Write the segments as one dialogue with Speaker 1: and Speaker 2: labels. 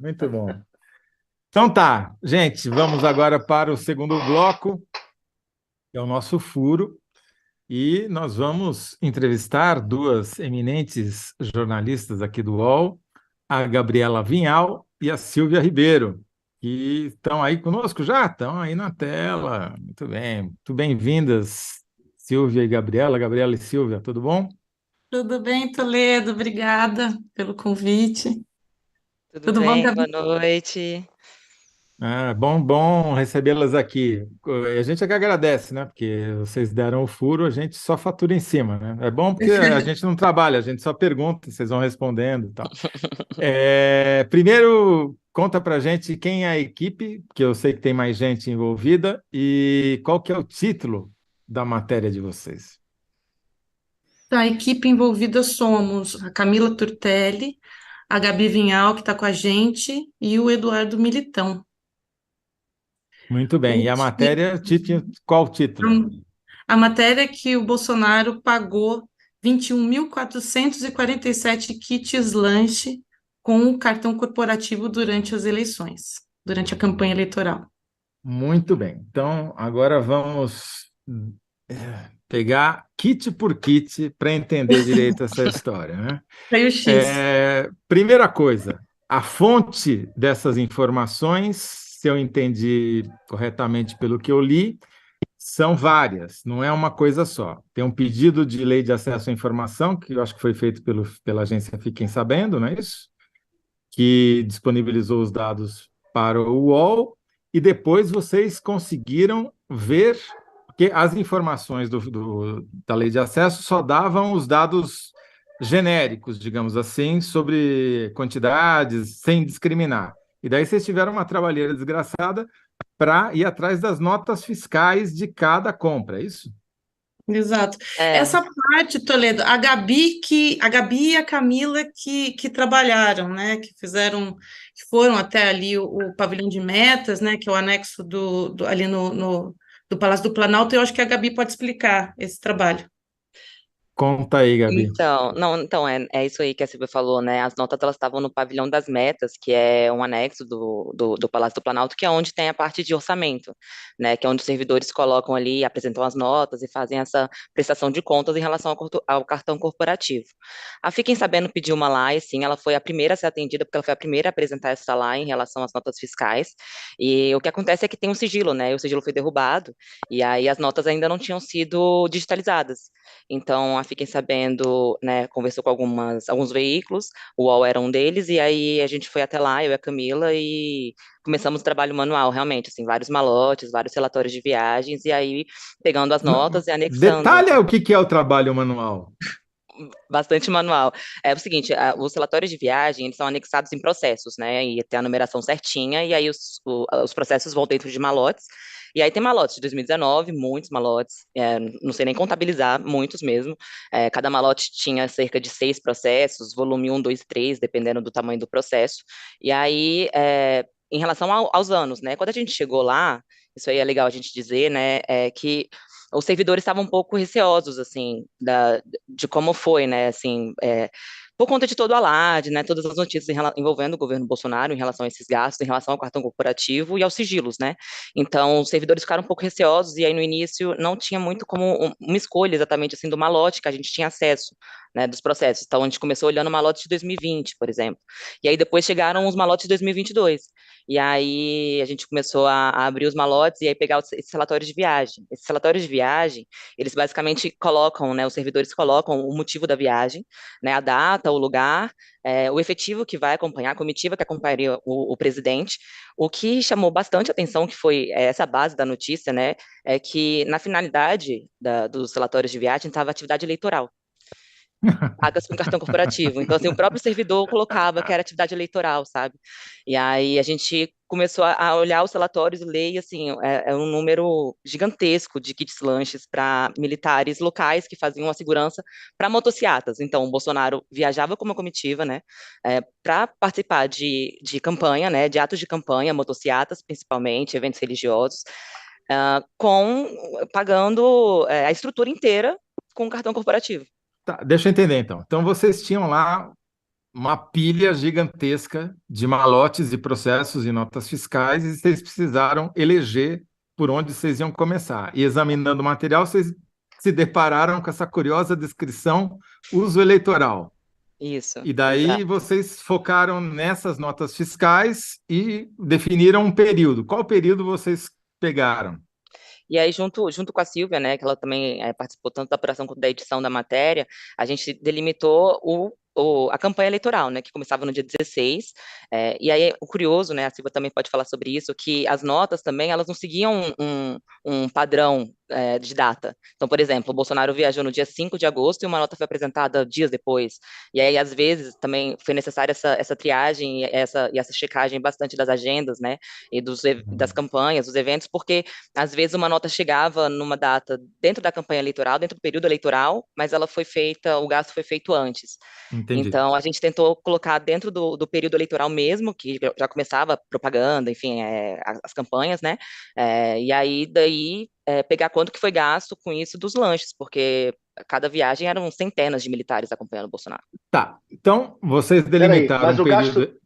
Speaker 1: muito bom. Então tá, gente, vamos agora para o segundo bloco, que é o nosso furo, e nós vamos entrevistar duas eminentes jornalistas aqui do UOL, a Gabriela Vinhal e a Silvia Ribeiro, que estão aí conosco já, estão aí na tela. Muito bem, muito bem-vindas, Silvia e Gabriela, Gabriela e Silvia, tudo bom?
Speaker 2: Tudo bem, Toledo? Obrigada pelo convite.
Speaker 3: Tudo
Speaker 2: Tudo bom,
Speaker 3: bem?
Speaker 2: Gabi?
Speaker 3: Boa noite.
Speaker 1: Ah, bom recebê-las aqui. A gente é que agradece, né? Porque vocês deram o furo, a gente só fatura em cima, né? É bom porque a gente não trabalha, a gente só pergunta, vocês vão respondendo e tal. Primeiro, conta pra gente quem é a equipe, que eu sei que tem mais gente envolvida, e qual que é o título da matéria de vocês.
Speaker 2: A equipe envolvida somos a Camila Turtelli, a Gabi Vinhal, que está com a gente, e o Eduardo Militão.
Speaker 1: Muito bem.
Speaker 2: O
Speaker 1: E a
Speaker 2: ti-
Speaker 1: matéria, qual o título?
Speaker 2: a matéria é que o Bolsonaro pagou 21.447 kits lanche com o cartão corporativo durante as eleições, durante a campanha eleitoral.
Speaker 1: Muito bem. Então, agora vamos pegar kit por kit para entender direito essa história, né?
Speaker 2: Aí o X.
Speaker 1: Primeira coisa, a fonte dessas informações, se eu entendi corretamente pelo que eu li, são várias, não é uma coisa só. Tem um pedido de lei de acesso à informação, que eu acho que foi feito pela agência Fiquem Sabendo, não é isso? Que disponibilizou os dados para o UOL, e depois vocês conseguiram ver, porque as informações da lei de acesso só davam os dados genéricos, digamos assim, sobre quantidades, sem discriminar. E daí vocês tiveram uma trabalheira desgraçada para ir atrás das notas fiscais de cada compra, é isso?
Speaker 2: Exato.
Speaker 3: É,
Speaker 2: Essa parte, Toledo, a Gabi e a Camila que trabalharam, né? Que fizeram, que foram até ali o pavilhão de metas, né? Que é o anexo ali do Palácio do Planalto. Eu acho que a Gabi pode explicar esse trabalho.
Speaker 1: Conta aí, Gabi.
Speaker 3: então, não, então é isso aí que a Silvia falou, né? As notas elas estavam no pavilhão das metas, que é um anexo do Palácio do Planalto, que é onde tem a parte de orçamento, né? Que é onde os servidores colocam ali, apresentam as notas e fazem essa prestação de contas em relação ao cartão corporativo. A Fiquem Sabendo pediu uma lá, e sim, ela foi a primeira a ser atendida, porque ela foi a primeira a apresentar essa lá em relação às notas fiscais. E o que acontece é que tem um sigilo, né? E o sigilo foi derrubado, e aí as notas ainda não tinham sido digitalizadas. Então, a Fiquem Sabendo, né, conversou com alguns veículos, o UOL era um deles, e aí a gente foi até lá, eu e a Camila, e começamos o trabalho manual, realmente, assim, vários malotes, vários relatórios de viagens, e aí pegando as notas e anexando,
Speaker 1: Detalha o que é o trabalho manual.
Speaker 3: bastante manual. É o seguinte, os relatórios de viagem, eles são anexados em processos, né, e tem a numeração certinha, e aí os processos vão dentro de malotes, e aí tem malotes de 2019, muitos malotes, não sei nem contabilizar, muitos mesmo. Cada malote tinha cerca de 6 processos, volume um, 2, 3, dependendo do tamanho do processo. E aí, em relação aos anos, né? Quando a gente chegou lá, isso aí é legal a gente dizer, né? Que os servidores estavam um pouco receosos, assim, de como foi, né? Assim, por conta de todo o alarde, né? Todas as notícias envolvendo o governo Bolsonaro em relação a esses gastos, em relação ao cartão corporativo e aos sigilos, né? Então, os servidores ficaram um pouco receosos e aí no início não tinha muito como uma escolha exatamente assim do malote que a gente tinha acesso, né, dos processos. Então, a gente começou olhando o malote de 2020, por exemplo. E aí depois chegaram os malotes de 2022. E aí a gente começou a abrir os malotes e aí pegar esses relatórios de viagem. Esses relatórios de viagem, eles basicamente colocam, né, os servidores colocam o motivo da viagem, né, a data, o lugar, o efetivo que vai acompanhar, a comitiva que acompanharia o presidente. O que chamou bastante atenção, que foi essa base da notícia, né, é que na finalidade dos relatórios de viagem estava a atividade eleitoral pagas com cartão corporativo. Então, assim, o próprio servidor colocava que era atividade eleitoral, sabe? E aí a gente começou a olhar os relatórios e ler, e assim, é um número gigantesco de kits lanches para militares locais que faziam a segurança para motociatas. Então, o Bolsonaro viajava com uma comitiva, né, para participar de campanha, né, de atos de campanha, motociatas, principalmente, eventos religiosos, com pagando a estrutura inteira com cartão corporativo.
Speaker 1: Tá, deixa eu entender então. Então vocês tinham lá uma pilha gigantesca de malotes e processos e notas fiscais, e vocês precisaram eleger por onde vocês iam começar. E examinando o material, vocês se depararam com essa curiosa descrição uso eleitoral.
Speaker 3: Isso,
Speaker 1: E daí
Speaker 3: exato.
Speaker 1: vocês focaram nessas notas fiscais e definiram um período. Qual período vocês pegaram?
Speaker 3: E aí, junto com a Silvia, né, que ela também participou tanto da apuração quanto da edição da matéria, a gente delimitou a campanha eleitoral, né, que começava no dia 16, e aí o curioso, né, a Silvia também pode falar sobre isso, que as notas também, elas não seguiam um padrão de data. Então, por exemplo, o Bolsonaro viajou no dia 5 de agosto e uma nota foi apresentada dias depois. E aí, às vezes, também foi necessária essa triagem e essa checagem bastante das agendas, né, e das campanhas, dos eventos, porque às vezes uma nota chegava numa data dentro da campanha eleitoral, dentro do período eleitoral, mas o gasto foi feito antes.
Speaker 1: Entendi.
Speaker 3: Então, a gente tentou colocar dentro do período eleitoral mesmo, que já começava a propaganda, enfim, as campanhas, né? E aí, pegar quanto que foi gasto com isso dos lanches, porque cada viagem eram centenas de militares acompanhando o Bolsonaro.
Speaker 1: Tá, então vocês
Speaker 4: Peraí,
Speaker 1: delimitaram
Speaker 4: mas
Speaker 1: um
Speaker 4: o gasto.
Speaker 1: período.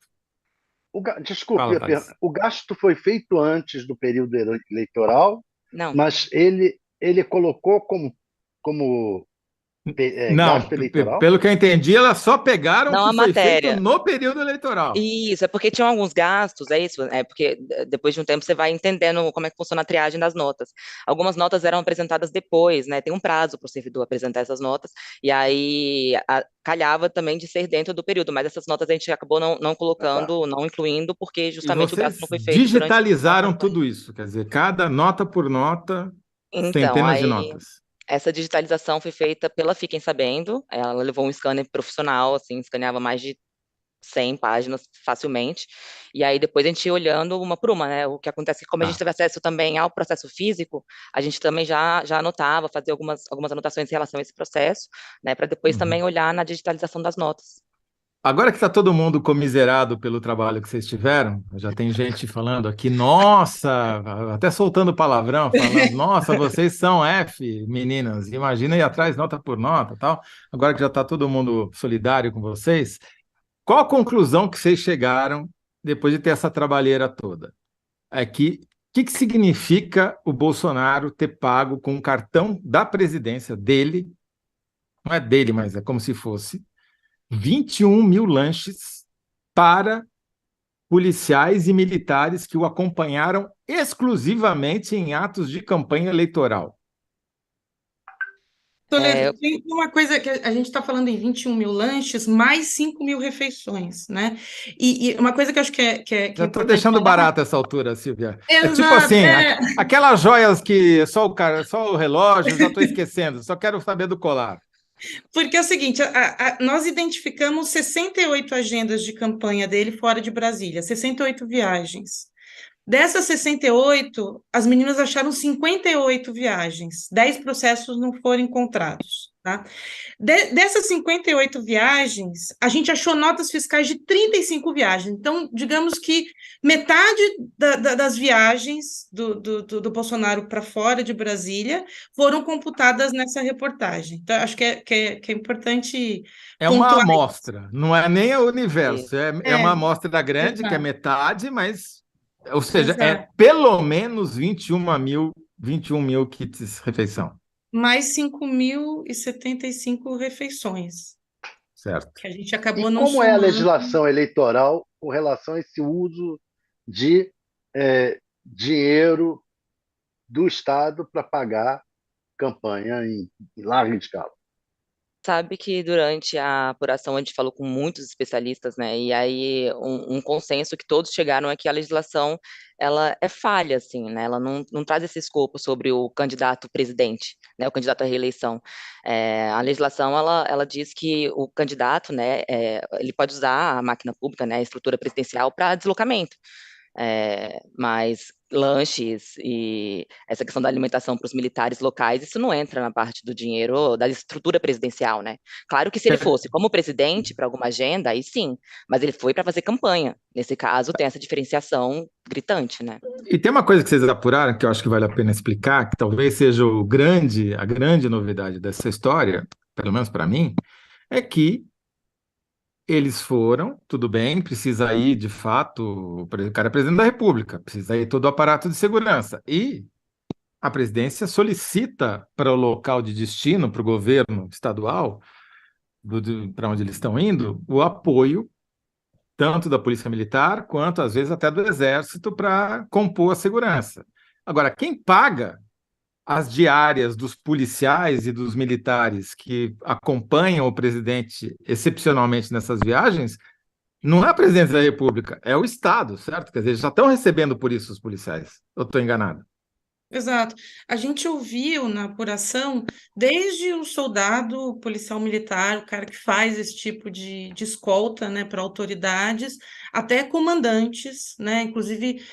Speaker 4: Desculpe,
Speaker 1: Fala, Thais.
Speaker 4: o gasto foi feito antes do período eleitoral,
Speaker 3: Não,
Speaker 4: mas ele colocou como
Speaker 1: Não,
Speaker 4: gasto eleitoral?
Speaker 1: pelo que eu entendi, elas só pegaram o
Speaker 3: não
Speaker 1: que
Speaker 3: a
Speaker 1: foi feito
Speaker 3: matéria.
Speaker 1: no período eleitoral.
Speaker 3: Isso, é porque tinham alguns gastos, é isso, porque depois de um tempo você vai entendendo como é que funciona a triagem das notas. Algumas notas eram apresentadas depois, né? Tem um prazo para o servidor apresentar essas notas, e aí calhava também de ser dentro do período, mas essas notas a gente acabou não
Speaker 4: Ah, tá.
Speaker 3: colocando, não incluindo, porque
Speaker 1: E
Speaker 3: justamente o gasto não
Speaker 1: vocês
Speaker 3: foi feito durante a
Speaker 1: digitalizaram
Speaker 3: campanha.
Speaker 1: tudo isso, quer dizer, cada nota por nota,
Speaker 3: Então,
Speaker 1: centenas de
Speaker 3: aí
Speaker 1: notas.
Speaker 3: essa digitalização foi feita pela Fiquem Sabendo, ela levou um scanner profissional, assim, escaneava mais de 100 páginas facilmente, e aí depois a gente ia olhando uma por uma, né? O que acontece é que como a gente
Speaker 1: Tá.
Speaker 3: teve acesso também ao processo físico, a gente também já anotava, fazia algumas anotações em relação a esse processo, né? Para depois
Speaker 1: Uhum.
Speaker 3: também olhar na digitalização das notas.
Speaker 1: Agora que está todo mundo comiserado pelo trabalho que vocês tiveram, já tem gente falando aqui, nossa, até soltando palavrão, falando, nossa, vocês são F, meninas, imagina ir atrás nota por nota, tal. Agora que já está todo mundo solidário com vocês, qual a conclusão que vocês chegaram depois de ter essa trabalheira toda? É que o que significa o Bolsonaro ter pago com o cartão da presidência dele, não é dele, mas é como se fosse, 21 mil lanches para policiais e militares que o acompanharam exclusivamente em atos de campanha eleitoral.
Speaker 2: Toledo, tem uma coisa que a gente está falando em 21 mil lanches, mais 5 mil refeições, né? E uma coisa que eu acho que é
Speaker 1: Já estou
Speaker 2: importante
Speaker 1: deixando
Speaker 2: falar.
Speaker 1: barato essa altura, Silvia. É tipo
Speaker 2: Exato,
Speaker 1: assim, aquelas joias que só o relógio, já estou esquecendo, só quero saber do colar.
Speaker 2: porque é o seguinte, nós identificamos 68 agendas de campanha dele fora de Brasília, 68 viagens. Dessas 68, as meninas acharam 58 viagens, 10 processos não foram encontrados, tá? Dessas 58 viagens, a gente achou notas fiscais de 35 viagens. Então, digamos que metade das viagens do Bolsonaro para fora de Brasília foram computadas nessa reportagem. Então, acho que é importante
Speaker 1: É uma
Speaker 2: pontuar.
Speaker 1: amostra, não é nem o
Speaker 3: Isso.
Speaker 1: universo, é uma amostra grande, que é
Speaker 2: Exato.
Speaker 1: metade, mas, ou seja, é
Speaker 2: Exato.
Speaker 1: pelo menos 21 mil kits refeição,
Speaker 2: Mais 5.075 refeições,
Speaker 1: certo?
Speaker 2: que a gente
Speaker 4: E
Speaker 2: acabou não
Speaker 4: como é a
Speaker 2: somando.
Speaker 4: legislação eleitoral com relação a esse uso de dinheiro do Estado para pagar campanha em larga escala?
Speaker 3: Sabe que durante a apuração a gente falou com muitos especialistas, né? E aí um consenso que todos chegaram é que a legislação ela é falha, assim, né? Ela não traz esse escopo sobre o candidato presidente, né? O candidato à reeleição. A legislação ela diz que o candidato, né? Ele pode usar a máquina pública, né? A estrutura presidencial para deslocamento. Mas lanches e essa questão da alimentação para os militares locais, isso não entra na parte do dinheiro da estrutura presidencial, né? Claro que se ele fosse como presidente para alguma agenda, aí sim, mas ele foi para fazer campanha. Nesse caso, tem essa diferenciação gritante, né?
Speaker 1: E tem uma coisa que vocês apuraram que eu acho que vale a pena explicar, que talvez seja a grande novidade dessa história, pelo menos para mim, é que Eles foram, tudo bem, precisa ir, de fato, o cara é presidente da República, precisa ir todo o aparato de segurança. E a presidência solicita para o local de destino, para o governo estadual, para onde eles estão indo, o apoio tanto da Polícia Militar quanto, às vezes, até do Exército para compor a segurança. Agora, quem paga as diárias dos policiais e dos militares que acompanham o presidente excepcionalmente nessas viagens não é a presidência da República, é o Estado, certo? Quer dizer, eles já estão recebendo por isso os policiais. Eu estou enganado.
Speaker 2: Exato. A gente ouviu na apuração, desde o soldado, o policial militar, o cara que faz esse tipo de escolta, né, para autoridades, até comandantes, né, inclusive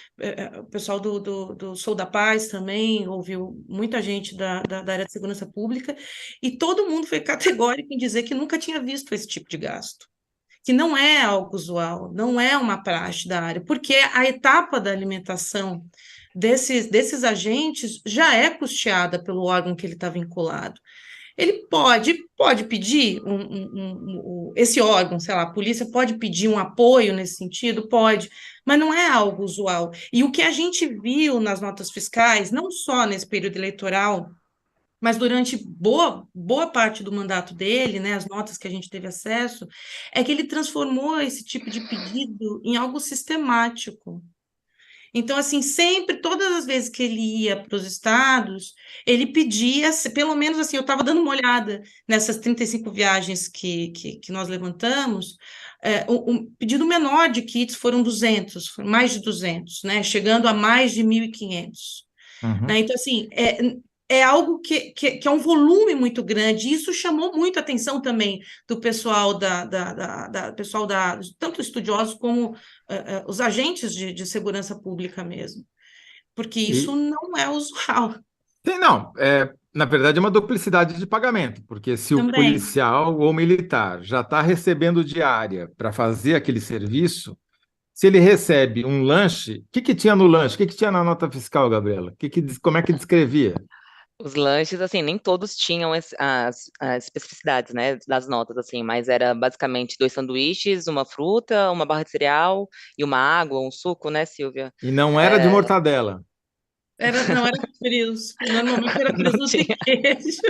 Speaker 2: o pessoal do Sou da Paz também ouviu muita gente da área de segurança pública, e todo mundo foi categórico em dizer que nunca tinha visto esse tipo de gasto. Que não é algo usual, não é uma praxe da área, porque a etapa da alimentação desses agentes já é custeada pelo órgão que ele está vinculado. Ele pode pedir esse órgão, sei lá, a polícia pode pedir um apoio nesse sentido? Pode, mas não é algo usual. E o que a gente viu nas notas fiscais, não só nesse período eleitoral, mas durante boa parte do mandato dele, né, as notas que a gente teve acesso, é que ele transformou esse tipo de pedido em algo sistemático. Então, assim, sempre, todas as vezes que ele ia para os estados, ele pedia, pelo menos assim, eu estava dando uma olhada nessas 35 viagens que nós levantamos, o pedido menor de kits foram 200, foram mais de 200, né, chegando a mais de 1.500. Né? Então, assim, é algo que é um volume muito grande, e isso chamou muito a atenção também do pessoal tanto estudiosos como os agentes de segurança pública mesmo, porque isso
Speaker 1: E,
Speaker 2: não é usual
Speaker 1: sim, não, na verdade é uma duplicidade de pagamento, porque se o
Speaker 2: também.
Speaker 1: policial ou militar já está recebendo diária para fazer aquele serviço, se ele recebe um lanche, o que que tinha no lanche? O que que tinha na nota fiscal, Gabriela? Como é que descrevia?
Speaker 3: Os lanches, assim, nem todos tinham as especificidades, né, das notas, assim, mas era basicamente 2 sanduíches, uma fruta, uma barra de cereal e uma água, um suco, né, Silvia?
Speaker 1: E não era de
Speaker 3: É,
Speaker 1: mortadela.
Speaker 2: Não era frios, normalmente era
Speaker 3: não
Speaker 2: presunto e
Speaker 3: tinha
Speaker 2: queijo.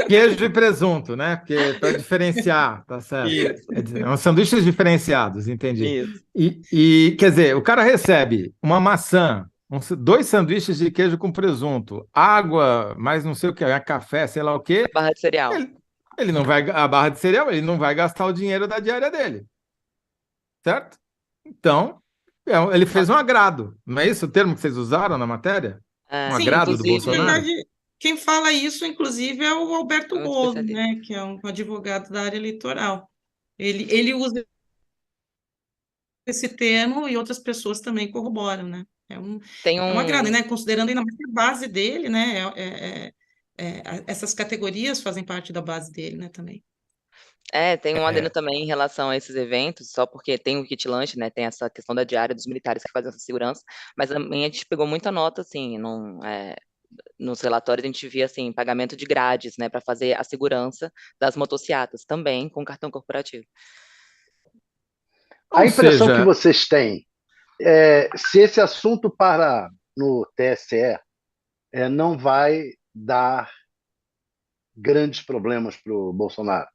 Speaker 1: Queijo e presunto, né? Porque para diferenciar, tá certo.
Speaker 3: isso,
Speaker 1: São sanduíches diferenciados, entendi.
Speaker 3: isso.
Speaker 1: Quer dizer, o cara recebe uma maçã, 2 sanduíches de queijo com presunto, água, mais não sei o que, café, sei lá o quê.
Speaker 3: Barra de cereal.
Speaker 1: Ele não vai, a barra de cereal, ele não vai gastar o dinheiro da diária dele, certo? Então, ele fez um agrado, não é isso o termo que vocês usaram na matéria? Um
Speaker 3: É,
Speaker 2: Sim,
Speaker 1: agrado do
Speaker 2: inclusive, na
Speaker 1: Bolsonaro?
Speaker 2: verdade, quem fala isso, inclusive, é o Alberto
Speaker 3: é um
Speaker 2: Bolo,
Speaker 3: especialista.
Speaker 2: né, que é um advogado da área eleitoral. Ele usa esse termo e outras pessoas também corroboram, né?
Speaker 3: Tem
Speaker 2: É um agrado,
Speaker 3: um,
Speaker 2: né? Considerando ainda mais que a base dele, né? Essas categorias fazem parte da base dele, né? Também.
Speaker 3: tem um adendo
Speaker 1: É,
Speaker 3: também em relação a esses eventos, só porque tem o kit lanche, né, tem essa questão da diária dos militares que fazem essa segurança, mas também a gente pegou muita nota, assim, nos relatórios a gente via, assim, pagamento de grades, né, para fazer a segurança das motocicletas, também com cartão corporativo.
Speaker 4: A
Speaker 1: ou
Speaker 4: impressão que
Speaker 1: seja,
Speaker 4: vocês têm, se esse assunto parar no TSE, não vai dar grandes problemas para o Bolsonaro,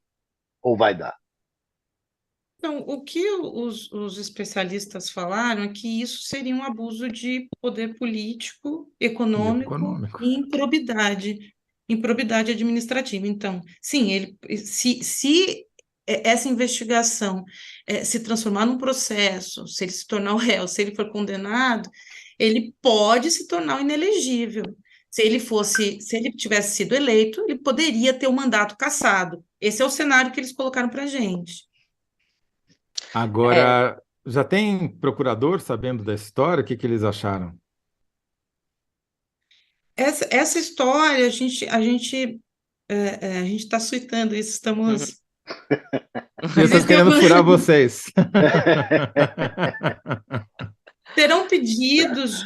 Speaker 4: ou vai dar?
Speaker 2: Então, o que os especialistas falaram é que isso seria um abuso de poder político,
Speaker 1: e
Speaker 2: econômico
Speaker 1: econômico.
Speaker 2: e improbidade administrativa. Então, sim, se essa investigação se transformar num processo, se ele se tornar o réu, se ele for condenado, ele pode se tornar inelegível. Se ele tivesse sido eleito, ele poderia ter o mandato cassado. Esse é o cenário que eles colocaram para a gente.
Speaker 3: É,
Speaker 1: Agora, já tem procurador sabendo da história? O que que eles acharam?
Speaker 2: Essa história, a gente está suitando isso, estamos.
Speaker 1: E eu estou querendo
Speaker 2: Temos,
Speaker 1: furar vocês.
Speaker 2: terão pedidos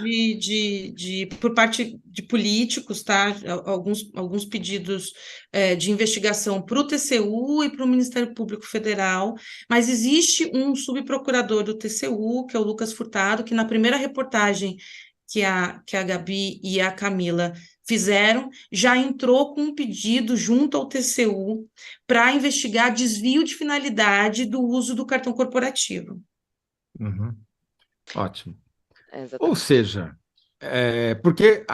Speaker 2: por parte de políticos, tá? Alguns pedidos de investigação para o TCU e para o Ministério Público Federal, mas existe um subprocurador do TCU, que é o Lucas Furtado, que na primeira reportagem que a Gabi e a Camila fizeram, já entrou com um pedido junto ao TCU para investigar desvio de finalidade do uso do cartão corporativo.
Speaker 1: Uhum. Ótimo.
Speaker 3: Exatamente.
Speaker 1: Ou seja, porque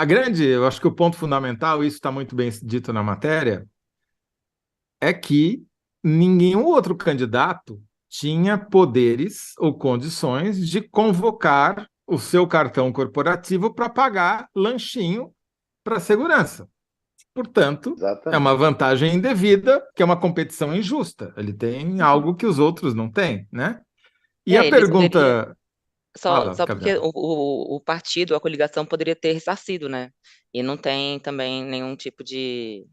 Speaker 1: eu acho que o ponto fundamental, isso está muito bem dito na matéria, é que nenhum outro candidato tinha poderes ou condições de convocar o seu cartão corporativo para pagar lanchinho para a segurança. Portanto, é uma vantagem indevida, que é uma competição injusta. Ele tem algo que os outros não têm, né? E a pergunta...
Speaker 3: Só porque o partido, a coligação, poderia ter ressarcido, né? E não tem também nenhum tipo de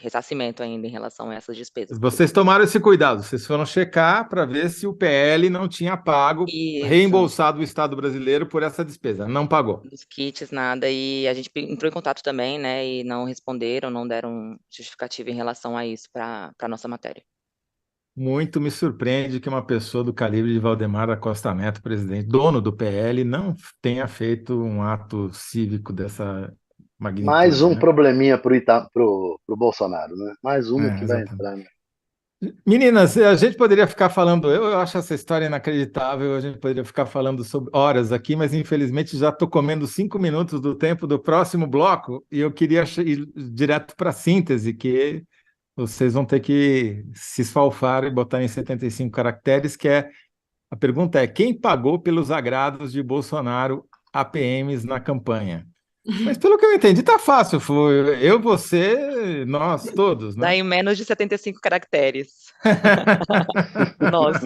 Speaker 3: ressarcimento ainda em relação a essas despesas.
Speaker 1: Vocês tomaram esse cuidado, vocês foram checar para ver se o PL não tinha pago, reembolsado o Estado brasileiro por essa despesa. Não pagou.
Speaker 3: Dos kits, nada. E a gente entrou em contato também, né? E não responderam, não deram justificativa em relação a isso para a nossa matéria.
Speaker 1: Muito me surpreende que uma pessoa do calibre de Valdemar da Costa Neto, presidente, dono do PL, não tenha feito um ato cívico dessa magnitude.
Speaker 4: Mais um probleminha pro Bolsonaro, né? Mais uma que vai entrar, né?
Speaker 1: Meninas, a gente poderia ficar falando, eu acho essa história inacreditável, a gente poderia ficar falando sobre horas aqui, mas infelizmente já estou comendo 5 minutos do tempo do próximo bloco e eu queria ir direto para a síntese, que vocês vão ter que se esfalfar e botar em 75 caracteres, a pergunta é, quem pagou pelos agrados de Bolsonaro a PMs na campanha? Mas pelo que eu entendi, tá fácil, foi eu, você, nós, todos, né?
Speaker 3: Dá em menos de 75 caracteres. Nós.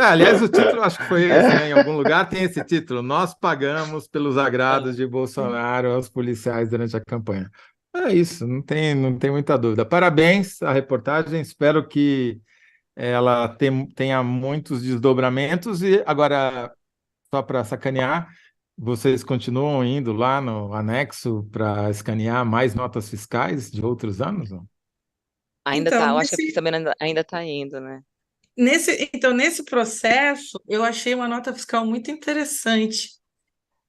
Speaker 1: Aliás, o título acho que foi esse, né? Em algum lugar tem esse título, Nós pagamos pelos agrados de Bolsonaro aos policiais durante a campanha. É isso, não tem muita dúvida. Parabéns à reportagem, espero que ela tenha muitos desdobramentos. E agora, só para sacanear, vocês continuam indo lá no anexo para escanear mais notas fiscais de outros anos? Não?
Speaker 3: Ainda está, eu acho que a Polícia também ainda está indo, né?
Speaker 2: Nesse processo, eu achei uma nota fiscal muito interessante.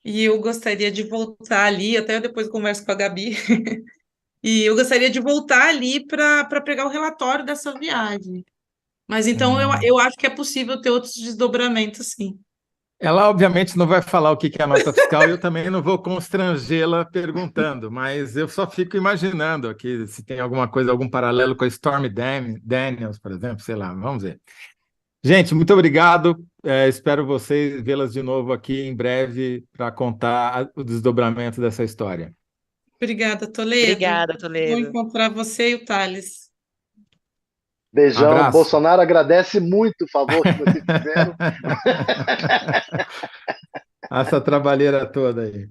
Speaker 2: E eu gostaria de voltar ali, até depois converso com a Gabi. E eu gostaria de voltar ali para pegar o relatório dessa viagem. Mas então eu acho que é possível ter outros desdobramentos, sim.
Speaker 1: Ela, obviamente, não vai falar o que é a nota fiscal e eu também não vou constrangê-la perguntando, mas eu só fico imaginando aqui se tem alguma coisa, algum paralelo com a Stormy Daniels, por exemplo, sei lá, vamos ver. Gente, muito obrigado. Espero vocês vê-las de novo aqui em breve para contar o desdobramento dessa história.
Speaker 2: Obrigada, Toledo.
Speaker 3: Obrigada, Toledo.
Speaker 2: Vou encontrar você e o Thales.
Speaker 4: Beijão.
Speaker 1: Abraço.
Speaker 4: Bolsonaro agradece muito o favor que vocês fizeram.
Speaker 1: Essa trabalheira toda aí.